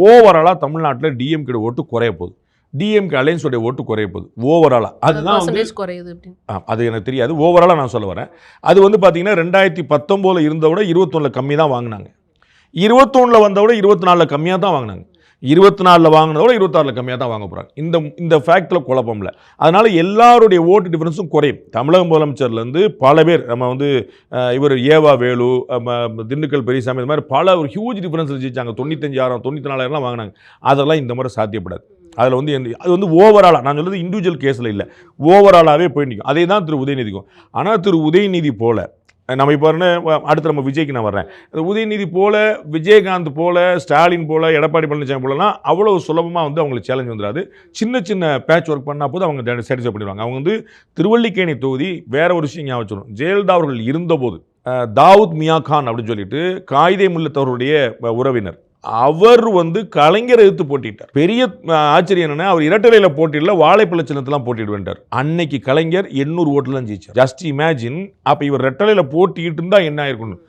ஓவராலாக தமிழ்நாட்டில் டிஎம்கே ஓட்டு குறைய போகுது, டிஎம்கே அலையன்ஸோடைய ஓட்டு குறைய போகுது ஓவராலாக. அதுதான் வந்து அது எனக்கு தெரியாது, ஓவராலாக நான் சொல்ல வரேன். அது வந்து பார்த்தீங்கன்னா 2019 இருந்த விட 21 கம்மி தான் வாங்கினாங்க, 21 வந்த விட 24 கம்மியாக தான் வாங்கினாங்க, 24 வாங்கினத விட 26 கம்மியாக தான் வாங்க போகிறாங்க. இந்த ஃபேக்டில் குழப்பம் இல்லை. அதனால் எல்லாருடைய ஓட்டு டிஃபரன்ஸும் குறையும். தமிழக முதலமைச்சர்லேருந்து பல பேர், நம்ம வந்து இவர் ஏவா வேலு, திண்டுக்கல் பெரியசாமி, இந்த மாதிரி பல ஒரு ஹியூஜ் டிஃபரன்ஸ் ஜெயிச்சாங்க. 95,000 94,000 வாங்கினாங்க. அதெல்லாம் இந்த மாதிரி சாத்தியப்படாது. அதில் வந்து அது வந்து ஓவராலாக, நான் சொல்கிறது இண்டிவிஜுவல் கேஸில் இல்லை, ஓவராலாகவே போய் நிற்கும். அதே தான் திரு உதயநிதிக்கும். ஆனால் திரு உதயநிதி போல நம்ம இப்போ அடுத்து நம்ம விஜய்க்கு நான் வர்றேன். உதயநிதி போல, விஜயகாந்த் போல, ஸ்டாலின் போல, எடப்பாடி பழனிசாமி போலலாம் அவ்வளோ சுலபமாக வந்து அவங்களுக்கு சேலஞ்ச் வந்துடாது. சின்ன சின்ன பேட்ச் ஒர்க் பண்ணால் போது அவங்க சாட்டிஸ்ஃபை பண்ணிடுவாங்க. அவங்க வந்து திருவல்லிக்கேணி தொகுதி வேற ஒரு விஷயம் ஞாபகம் வச்சுக்கணும். ஜெயலலிதா அவர்கள் இருந்தபோது தாவூத் மியா கான் அப்படின்னு சொல்லிட்டு காயிதே முல்லத் அவருடைய உறவினர், அவர் வந்து கலைஞரை எதிர்த்து போட்டிட்டார். பெரிய ஆச்சரியம் என்னன்னா, அவர் இரட்டலையில் போட்டியில வாழைப்பழ சின்னத்தெல்லாம் போட்டிடுவேன்டார். அன்னைக்கு கலைஞர் 800 ஓட்டுல தான் ஜெயிச்சார். Just imagine. அப்ப இவர் இரட்டலையில் போட்டிட்டு இருந்தா என்ன ஆயிருக்கணும்.